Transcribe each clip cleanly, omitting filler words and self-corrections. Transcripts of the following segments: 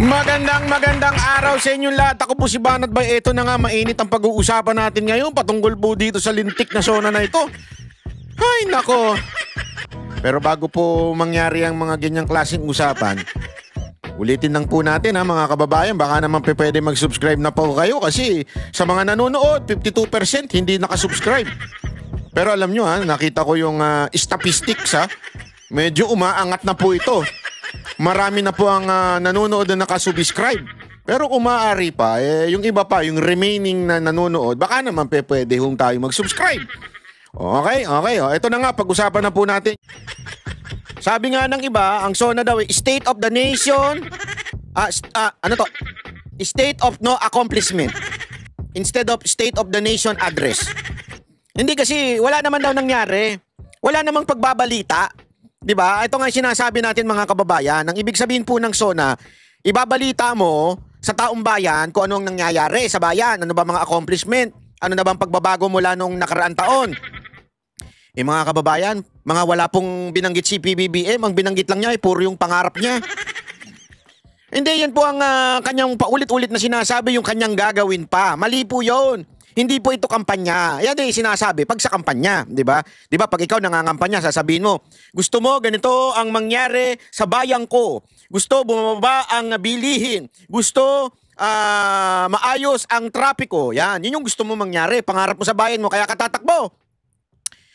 Magandang araw sa inyong lahat. Ako po si Banat Bay. Ito na nga, mainit ang pag-uusapan natin ngayon patungkol po dito sa lintik na zona na ito. Ay nako. Pero bago po mangyari ang mga ganyang klaseng usapan, ulitin lang po natin mga kababayan, baka naman pwede mag-subscribe na po kayo kasi sa mga nanonood, 52% hindi nakasubscribe. Pero alam nyo nakita ko yung statistics medyo umaangat na po ito. Marami na po ang nanonood na nakasubscribe. Pero kung maaari pa, yung iba pa, yung remaining na nanonood, baka naman pwede tayo mag-subscribe. Okay. Ito na nga, pag-usapan na po natin. Sabi nga ng iba, ang SONA daw State of the Nation, State of No Accomplishment instead of State of the Nation Address. Hindi kasi, wala naman daw nangyari. Wala namang pagbabalita. Diba? Ito nga sinasabi natin mga kababayan. Ang ibig sabihin po ng SONA, ibabalita mo sa taong bayan kung ano ang nangyayari sa bayan. Ano ba mga accomplishment? Ano na bang pagbabago mula nung nakaraang taon? Mga kababayan, mga wala pong binanggit si PBBM. Ang binanggit lang niya ay puro yung pangarap niya. Hindi, yan po ang kanyang paulit-ulit na sinasabi, yung kanyang gagawin pa. Mali po yun. Hindi po ito kampanya. Yan sinasabi pag sa kampanya, di ba? Di ba pag ikaw nangangampanya, sasabihin mo, gusto mo ganito ang mangyari sa bayan ko. Gusto bumaba ang bilihin. Gusto maayos ang trapiko. Yan, yun yung gusto mo mangyari. Pangarap mo sa bayan mo, kaya ka tatakbo.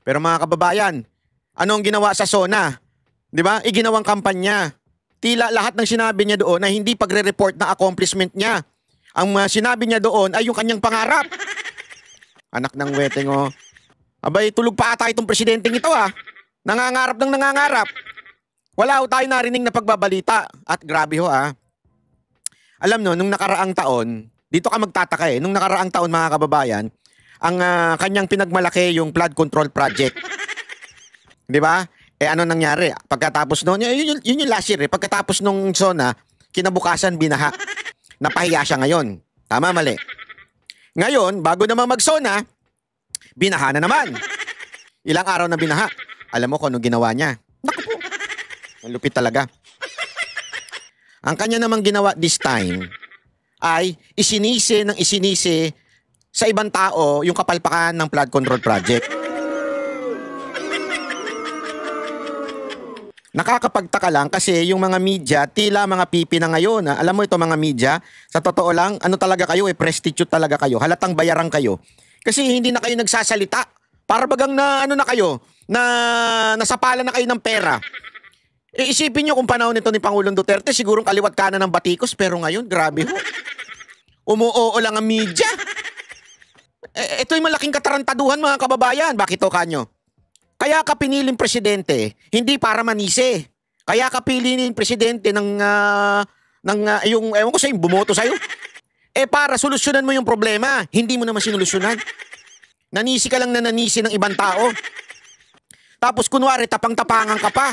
Pero mga kababayan, ano ang ginawa sa SONA? Di ba? Iginawang kampanya. Tila lahat ng sinabi niya doon ay hindi pagre-report na accomplishment niya. Ang sinabi niya doon ay yung kanyang pangarap. Anak ng weteng Abay, tulog pa ata itong presidenteng ito Nangangarap ng nangangarap. Wala tayo narinig na pagbabalita. At grabe Alam no, nung nakaraang taon, dito ka magtataka nung nakaraang taon mga kababayan, ang kanyang pinagmalaki yung flood control project. Di ba? Ano nangyari? Pagkatapos noon, yun yung last year pagkatapos nung SONA, kinabukasan binaha. Napahiya siya ngayon. Tama, mali. Ngayon, bago naman mag-SONA, binaha na naman. Ilang araw na binaha. Alam mo kung ano ginawa niya? Naku po. Ang lupit talaga. Ang kanya namang ginawa this time ay isinisi sa ibang tao yung kapalpakan ng flood control project. Nakakapagtaka lang kasi yung mga media, tila mga pipi na ngayon. Alam mo ito mga media, sa totoo lang, ano talaga kayo prostitute talaga kayo. Halatang bayaran kayo. Kasi hindi na kayo nagsasalita. Para bagang na kayo, nasapala na kayo ng pera. Isipin nyo kung panahon nito ni Pangulong Duterte, sigurong kaliwat kanan ng batikos, pero ngayon, grabe umuoo lang ang media. Ito yung malaking katarantaduhan mga kababayan. Bakit o kanyo? Kaya ka piniling presidente, hindi para manise. Kaya ka piniling presidente ng yung, ewan ko sa'yo, bumoto sa'yo. Para solusyonan mo yung problema, hindi mo naman sinulusyonan. Nanisi ka lang na nanisi ng ibang tao. Tapos kunwari, tapang-tapangan ka pa.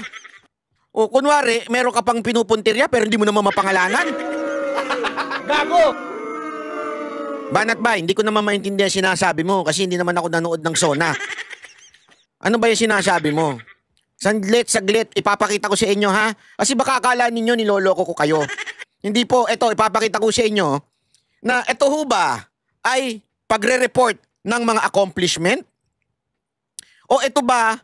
O kunwari, meron ka pang pinupuntirya pero hindi mo naman mapangalanan. Gago! Banat ba, hindi ko naman maintindihan sinasabi mo kasi hindi naman ako nanood ng SONA. Ano ba yung sinasabi mo? Saglit, ipapakita ko sa inyo Kasi baka akala ninyo niloloko ko kayo. Hindi po, ito, ipapakita ko sa inyo na ito ba ay pagre-report ng mga accomplishment? O ito ba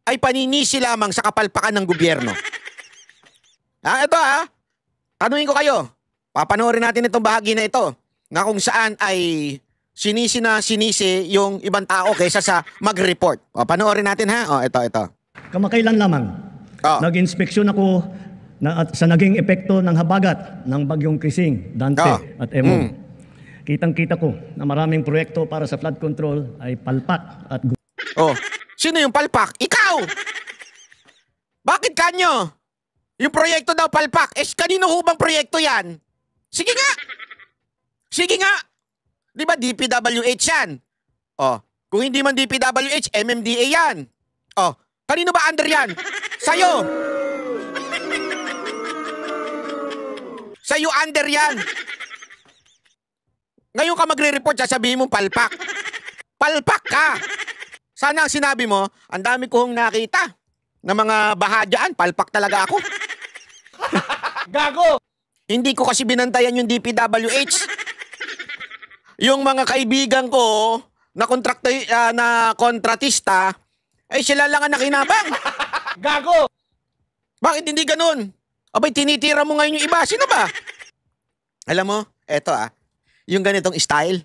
ay paninisi lamang sa kapalpakan ng gobyerno? Ito tanungin ko kayo. Papanoorin natin itong bahagi na ito na kung saan ay sinisi yung ibang tao kaysa sa mag-report. Panoorin natin ito. Kamakailan lamang, nag-inspeksyon ako sa naging epekto ng habagat ng bagyong Krising, Dante at Emong. Kitang-kita ko na maraming proyekto para sa flood control ay palpak at sino yung palpak? Ikaw! Bakit kanyo? Yung proyekto daw palpak. Kanino hubang proyekto yan? Sige nga! Di ba DPWH yan? Kung hindi man DPWH, MMDA yan. Kanino ba under yan? Sa'yo! Sa'yo under yan. Ngayon ka magre-report, sasabihin mo palpak. Palpak ka! Sana ang sinabi mo, ang dami kong nakita na mga baha dyan, palpak talaga ako. Gago! Hindi ko kasi binantayan yung DPWH. Yung mga kaibigan ko na kontratista, ay sila lang ang nakinabang. Gago! Bakit hindi ganun? Abay, tinitira mo ngayon yung iba. Sino ba? Alam mo, eto yung ganitong style.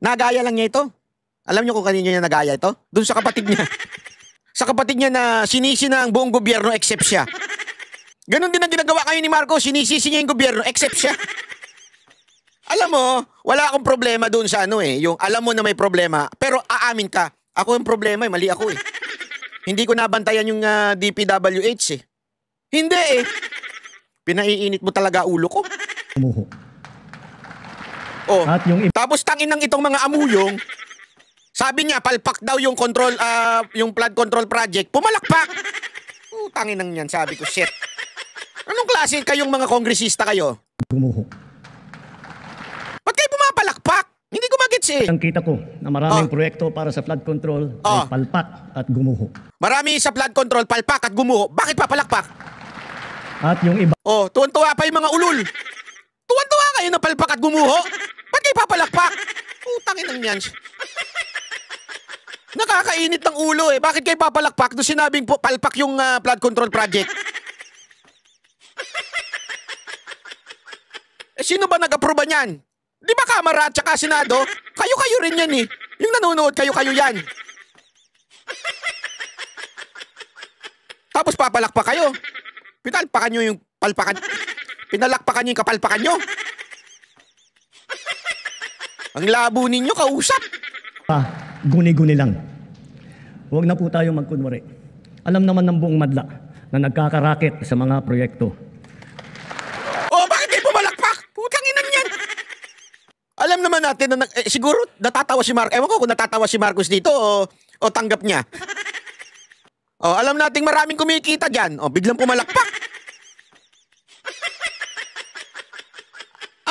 Nagaya lang niya ito. Alam niyo kung kanino niya nagaya ito? Doon sa kapatid niya. Sa kapatid niya na sinisi na ang buong gobyerno except siya. Ganon din ang ginagawa kayo ni Marcos. Sinisisi niya yung gobyerno except siya. Alam mo, wala akong problema doon sa yung alam mo na may problema, pero aamin ka. Ako yung problema, mali ako eh. Hindi ko nabantayan yung DPWH eh. Hindi eh. Pinaiinit mo talaga ulo ko. Gumuho. Oh, At yung tapos tangin ng itong mga amuyong, sabi niya, palpak daw yung yung flood control project. Pumalakpak! Tangin ng yan, sabi ko, shit. Anong klase kayong mga kongresista kayo? gumuho. Ba't kayo pumapalakpak? Hindi ko magets eh. Kita ko na maraming proyekto para sa flood control ay palpak at gumuho. Marami sa flood control, palpak at gumuho. Bakit papalakpak? At yung iba Oh, tuwan-tuwa pa yung mga ulul. Tuwan-tuwa kayo na palpak at gumuho. Ba't kayo papalakpak? Tangin ng yan. Nakakainit ng ulo eh. Bakit kayo papalakpak doon sinabing palpak yung flood control project? Sino ba nag-aproba niyan? Di ba Kamara at saka Senado? Kayo-kayo rin yan eh. Yung nanonood, kayo-kayo yan. Tapos papalakpak kayo. Pinalpakan nyo yung palpakan. Pinalakpakan nyo yung kapalpakan nyo. Ang labo ninyo, kausap. guni-guni lang. Huwag na po tayo magkunwari. Alam naman ng buong madla na nagkakaraket sa mga proyekto. Bakit kayo pumalakpak? Putang inan yan. Alam naman natin na siguro natatawa si Marcos. Ewan ko kung natatawa si Marcos dito o tanggap niya. Alam nating maraming kumikita dyan. Biglang pumalakpak.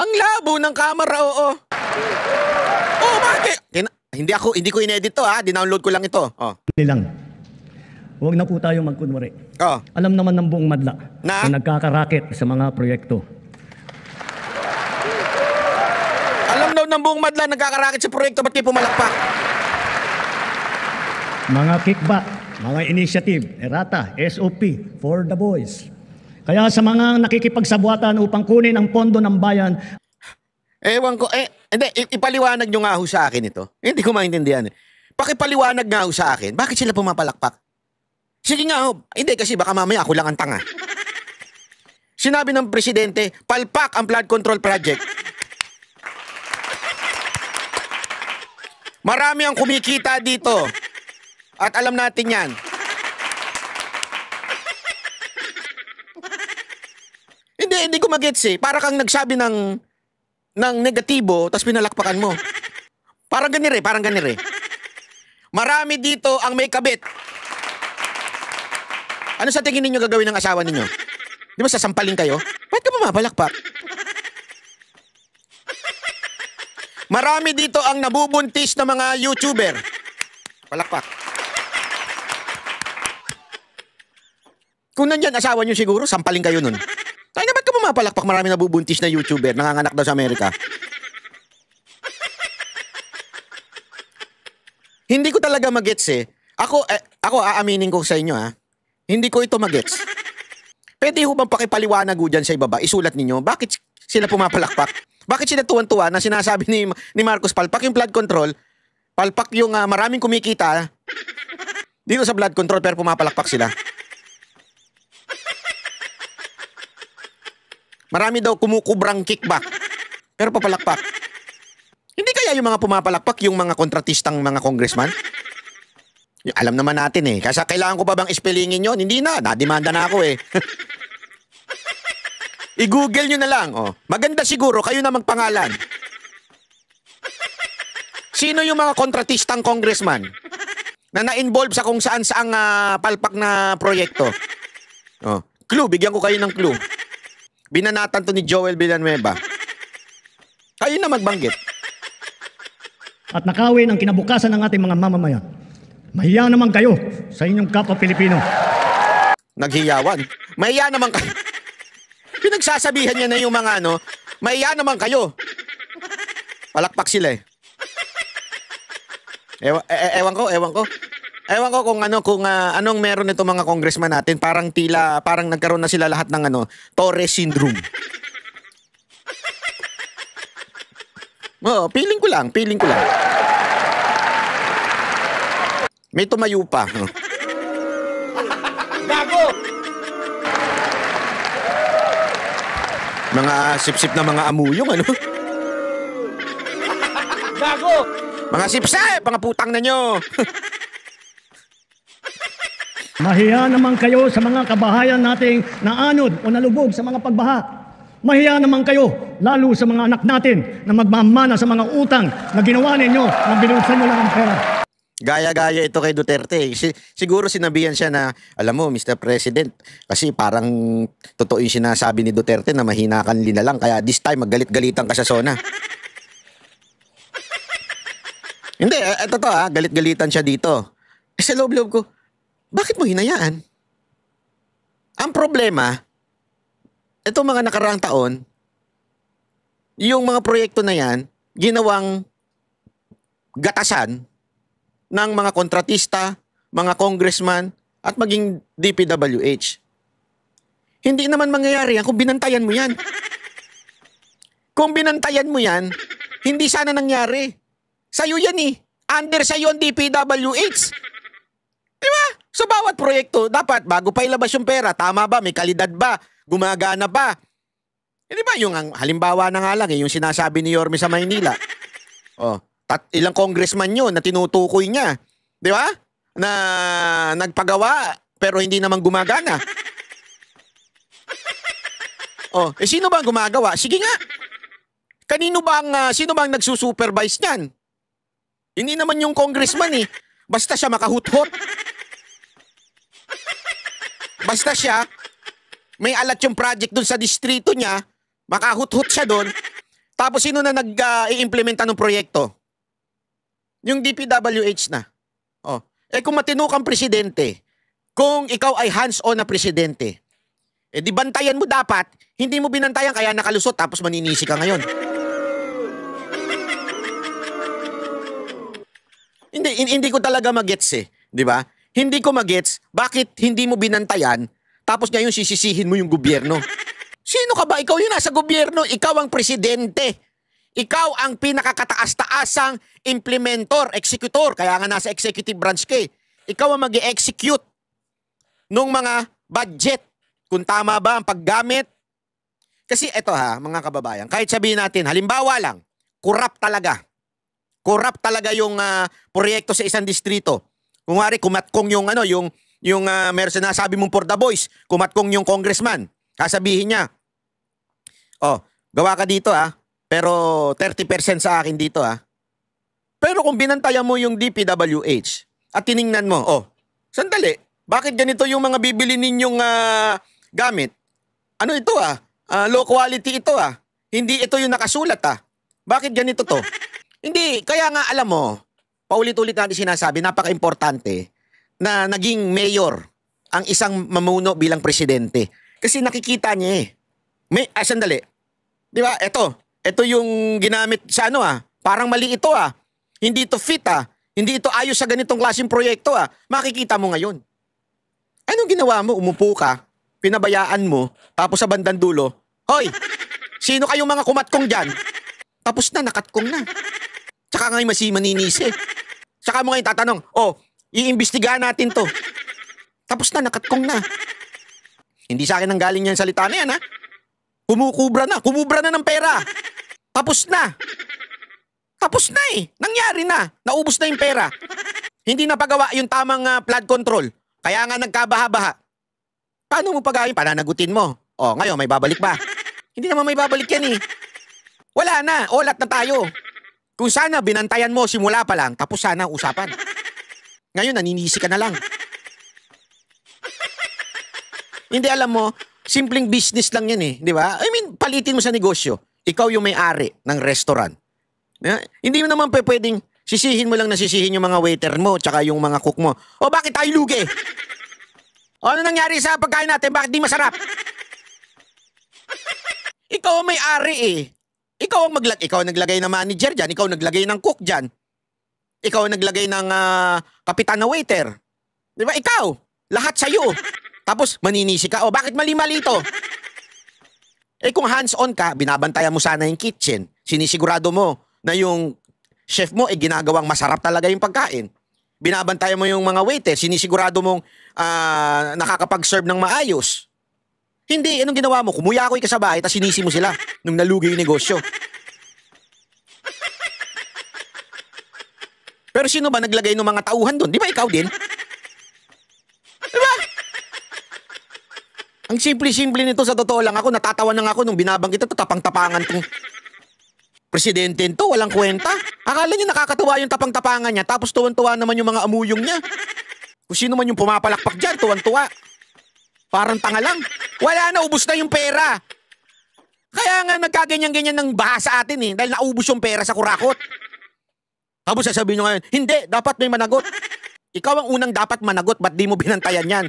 Ang labo ng camera, bakit? Hindi ko inedit to, dinownload ko lang ito. Guni lang. Huwag na po tayo magkunwari. Alam naman ng buong madla Na? na nagkakaraket sa mga proyekto. Alam daw ng buong madla nagkakarakit sa proyekto, ba't kayo pumalakpak? Mga kickback, mga initiative, errata, SOP, for the boys. Kaya sa mga nakikipagsabuatan upang kunin ang pondo ng bayan. Ewan ko, hindi, ipaliwanag nyo nga ho sa akin ito. Hindi ko maintindihan. Pakipaliwanag nga ho sa akin, bakit sila pumapalakpak? Sige nga ho, hindi kasi baka mamaya ako lang ang tanga. Sinabi ng presidente, palpak ang flood control project. Marami ang kumikita dito. At alam natin yan. Hindi ko magets eh. Para kang nagsabi ng negatibo, tapos pinalakpakan mo. Parang ganire. Marami dito ang may kabit. Ano sa tingin ninyo gagawin ng asawa ninyo? Di ba sasampalin kayo? Bakit ka pumapalakpak? Marami dito ang nabubuntis na mga YouTuber. Palakpak. Kung nandyan asawa nyo siguro, sampalin kayo nun. Tayo na ba't ka pumapalakpak? Marami nabubuntis na YouTuber, nanganganak daw sa Amerika. Hindi ko talaga magets eh. Ako aaminin ko sa inyo Hindi ko ito magets. Pwede ho bang pakipaliwanag ho dyan sa ibaba? Isulat ninyo, bakit sila pumapalakpak? Bakit sila tuwan-tuwa na sinasabi ni Marcos palpak yung flood control, palpak yung maraming kumikita dito sa flood control pero pumapalakpak sila? Marami daw kumukubrang kickback pero papalakpak. Hindi kaya yung mga pumapalakpak yung mga kontratistang mga congressman? Alam naman natin eh. Kasi kailangan ko pa bang ispellingin yun? Hindi na. Nadimanda na ako eh. I-google nyo na lang. Maganda siguro. Kayo na magpangalan. Sino yung mga kontratistang congressman na na-involve sa kung saan-saang palpak na proyekto? Clue. Bigyan ko kayo ng clue. Binanatan to ni Joel Villanueva. Kayo na magbanggit. At nakawin ang kinabukasan ng ating mga mamamayan. Mahiya naman kayo sa inyong kapwa Pilipino. Naghiyawan. Mahiya naman kayo. pinagsasabihan niya na yung mga ano, maiya naman kayo. Palakpak sila eh. Ewan ko. Ewan ko kung anong meron nito mga congressman natin, parang nagkaroon na sila lahat ng Torres syndrome. Oo, feeling ko lang. May tumayo pa. Gago! Mga sip-sip na mga amuyong, Gago! Mga sip-sip, mga putang na nyo. Mahiya naman kayo sa mga kabahayan nating naanod o nalubog sa mga pagbaha. Mahiya naman kayo, lalo sa mga anak natin na magmamana sa mga utang na ginawa ninyo na binulsan nyo lang ang pera. Gaya-gaya ito kay Duterte. Siguro sinabihan siya na, alam mo, Mr. President, kasi parang totoo yung sinasabi ni Duterte na mahina kan lang, kaya this time maggalit-galitan ka sa SONA. Hindi, ito to galit-galitan siya dito. Sa loob-loob ko, bakit mo hinayaan? Ang problema, itong mga nakaraang taon, yung mga proyekto na yan, ginawang gatasan ng mga kontratista, mga congressman, at maging DPWH. Hindi naman mangyayari yan kung binantayan mo yan. Kung binantayan mo yan, hindi sana nangyari. Sa'yo yan eh. Under sa'yo ang DPWH. Diba? So bawat proyekto, dapat bago pa ilabas yung pera, tama ba? May kalidad ba? Gumagana ba? Di ba yung halimbawa na nga lang yung sinasabi ni Yorme sa Maynila. Ilang congressman yun na tinutukoy niya. Di ba? Na nagpagawa pero hindi naman gumagana. Sino ba ang gumagawa? Sige nga. Sino bang nagsusupervise niyan? Hindi naman yung congressman eh. Basta siya makahuthot. Basta siya, may alat yung project dun sa distrito niya, makahuthot siya dun. Tapos sino na nag-i-implementa ng proyekto? Yung DPWH na. Kung matino kang presidente, kung ikaw ay hands-on na presidente, di bantayan mo dapat, hindi mo binantayan kaya nakalusot tapos maninisi ka ngayon. Hindi ko talaga magets eh, di ba? Hindi ko magets bakit hindi mo binantayan tapos ngayon sisisihin mo yung gobyerno. Sino ka ba? Ikaw yung nasa gobyerno, ikaw ang presidente. Ikaw ang pinakakataas-taasang implementor, executor, kaya nga nasa executive branch ka eh. Ikaw ang mag-execute nung mga budget. Kung tama ba ang paggamit. Kasi eto mga kababayan, kahit sabihin natin, halimbawa lang, corrupt talaga. Corrupt talaga yung proyekto sa isang distrito. Kung wari, kumatkong yung meron sinasabi mong for the boys, kumatkong yung congressman. Sasabihin niya, gawa ka dito pero 30% sa akin dito Pero kung binantayan mo yung DPWH at tiningnan mo, sandali, bakit ganito yung mga bibili ninyong gamit? Ano ito low quality ito Hindi ito yung nakasulat Bakit ganito to? Hindi, kaya nga alam mo, paulit-ulit natin sinasabi, napaka-importante na naging mayor ang isang mamuno bilang presidente. Kasi nakikita niya sandali. Di ba? Ito yung ginamit sa parang mali ito Hindi ito fit Hindi ito ayos sa ganitong klaseng proyekto Makikita mo ngayon. Anong ginawa mo? Umupo ka, pinabayaan mo, tapos sa bandang dulo, hoy, sino kayong mga kumatkong dyan? Tapos na, nakatkong na. Tsaka ngayon maninisi. Tsaka mo ngayon tatanong, iimbestigahan natin to. Tapos na, nakatkong na. Hindi sa akin nang galing yan salita na yan Kumubra na ng pera. Tapos na. Tapos na nangyari na. Naubos na yung pera. Hindi na pagawa yung tamang flood control. Kaya nga nagkabaha-baha. Paano mo pagawin? Pananagutin mo. Ngayon may babalik ba? Hindi naman may babalik yan Wala na. Olat na tayo. Kung sana binantayan mo simula pa lang, tapos sana usapan. Ngayon naninisi ka na lang. Hindi alam mo, simpleng business lang yan di ba? I mean, palitin mo sa negosyo. Ikaw yung may-ari ng restaurant. Hindi mo naman pwedeng sisihin mo lang na sisihin yung mga waiter mo tsaka yung mga cook mo. Bakit tayo lugi? Ano nangyari sa pagkain natin? Bakit di masarap? Ikaw ang may-ari eh. Ikaw ang naglagay ng manager dyan. Ikaw ang naglagay ng cook dyan. Ikaw ang naglagay ng kapitan na waiter. Di ba? Ikaw. Lahat sa'yo. Tapos maninisi ka. O bakit mali-mali ito? Eh kung hands-on ka, binabantayan mo sana yung kitchen. Sinisigurado mo na yung chef mo ginagawang masarap talaga yung pagkain. Binabantayan mo yung mga waiter. Sinisigurado mong nakakapag-serve ng maayos. Hindi, anong ginawa mo? Kumuyakoy ka sa bahay, tapos sinisi mo sila nung nalugi yung negosyo. Pero sino ba naglagay ng mga tauhan doon? Di ba ikaw din? Di ba? Ang simple-simple nito sa totoo lang ako, natatawa lang ako nung binabanggit ito, tapang-tapangan tong presidente to, walang kwenta. Akala niya nakakatuwa yung tapang-tapangan niya, tapos tuwan-tuwa naman yung mga amuyong niya. Kung sino man yung pumapalakpak dyan, tuwan-tuwa. Parang tanga lang. Wala na, ubos na yung pera. Kaya nga nagkaganyan-ganyan ng baha sa atin eh, dahil naubos yung pera sa kurakot. Tapos sasabihin nyo ngayon, hindi, dapat may managot. Ikaw ang unang dapat managot, ba't di mo binantayan yan?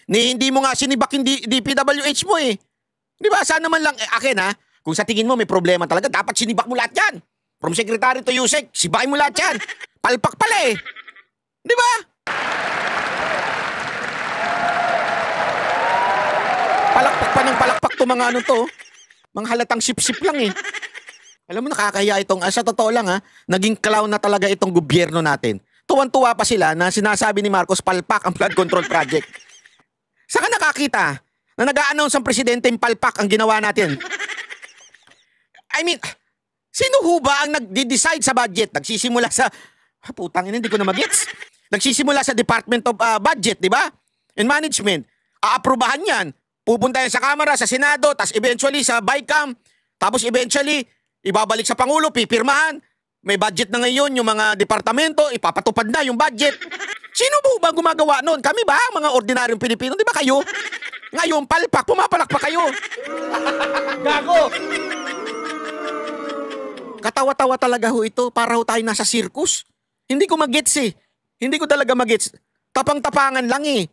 Hindi mo nga sinibak yung DPWH mo eh. Di ba? Sana man lang, akin ha, kung sa tingin mo may problema talaga, dapat sinibak mo lahat yan. From secretary to Yusek, sibakin mo lahat yan. Palpak pala eh. Di ba? Palakpak pa ng palakpak to mga ano to. Mga halatang sip-sip lang eh. Alam mo, nakakahiya itong, sa totoo lang ha, naging clown na talaga itong gobyerno natin. Tuwan-tuwa pa sila na sinasabi ni Marcos, palpak ang flood control project. Saka nakakita na nag-a-announce ang presidente yung palpak ang ginawa natin. I mean, sino ho ba ang nag-decide sa budget? Nagsisimula sa, putang ina, hindi ko na mag-gets. Nagsisimula sa Department of Budget, di ba? And Management. Aaprubahan yan. Pupunta yan sa Kamara, sa Senado, tas eventually sa BICAM, tapos eventually, ibabalik sa Pangulo, pipirmahan. May budget na ngayon yung mga departamento, ipapatupad na yung budget. Sino ba gumagawa nun? Kami ba? Mga ordinaryong Pilipino? Di ba kayo? Ngayon, palpak, pumapalakpak kayo. Gago! Katawa-tawa talaga ho ito. Para ho tayo nasa circus. Hindi ko magets eh. Hindi ko talaga magets. Tapang-tapangan lang eh.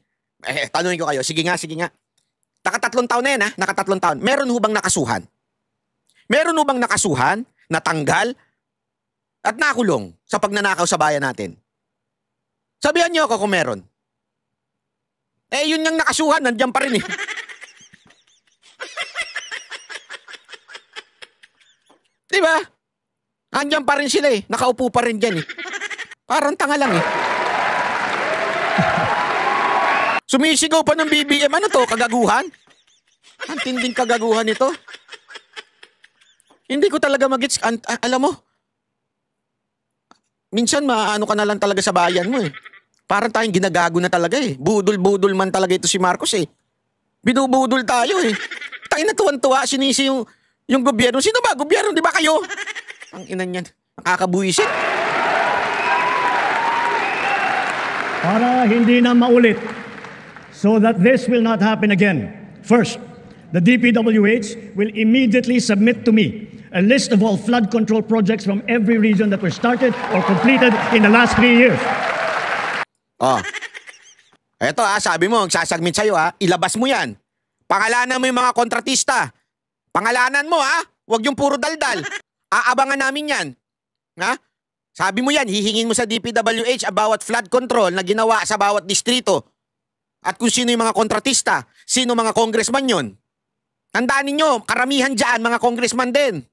Tanungin ko kayo. Sige nga, sige nga. Nakatatlong taon na yan ha. Nakatatlong taon. Meron ho bang nakasuhan? Meron ho bang nakasuhan, natanggal, at nakulong sa pagnanakaw sa bayan natin? Sabihan niyo ako kung meron. Eh, yun yung nakasuhan, nandiyan pa rin eh. Diba? Nandiyan pa rin sila eh. Nakaupo pa rin dyan eh. Parang tanga lang eh. Sumisigaw pa ng BBM. Ano to? Kagaguhan? Ang tinding kagaguhan ito. Hindi ko talaga magets. Alam mo, minsan maano ka na lang talaga sa bayan mo eh. Parang tayong ginagago na talaga eh. Budol-budol man talaga ito si Marcos eh. Binubudol tayo eh. Tayo na tuwan-tuwa, sinisi yung gobyerno. Sino ba? Gobyerno, di ba kayo? Ang ina niyan. Nakakabuisit. Para hindi na maulit, so that this will not happen again. First, the DPWH will immediately submit to me a list of all flood control projects from every region that were started or completed in the last 3 years. Oh. Eto sabi mo, sasagmit sa'yo ilabas mo yan. Pangalanan mo yung mga kontratista. Pangalanan mo huwag yung puro daldal. Aabangan namin yan. Ha? Sabi mo yan, hihingin mo sa DPWH about flood control na ginawa sa bawat distrito. At kung sino yung mga kontratista, sino mga congressman yon. Tandaan ninyo, karamihan dyan, mga congressman din.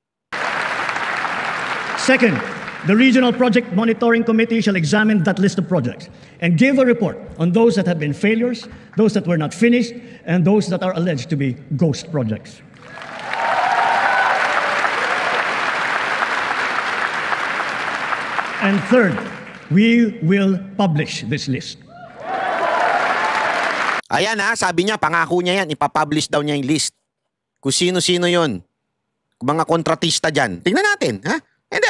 Second, the Regional Project Monitoring Committee shall examine that list of projects and give a report on those that have been failures, those that were not finished, and those that are alleged to be ghost projects. And third, we will publish this list. Ayan sabi niya, pangako niya yan, ipapublish daw niya yung list. Kung sino-sino yon, mga kontratista dyan. Tingnan natin, ha? Hindi,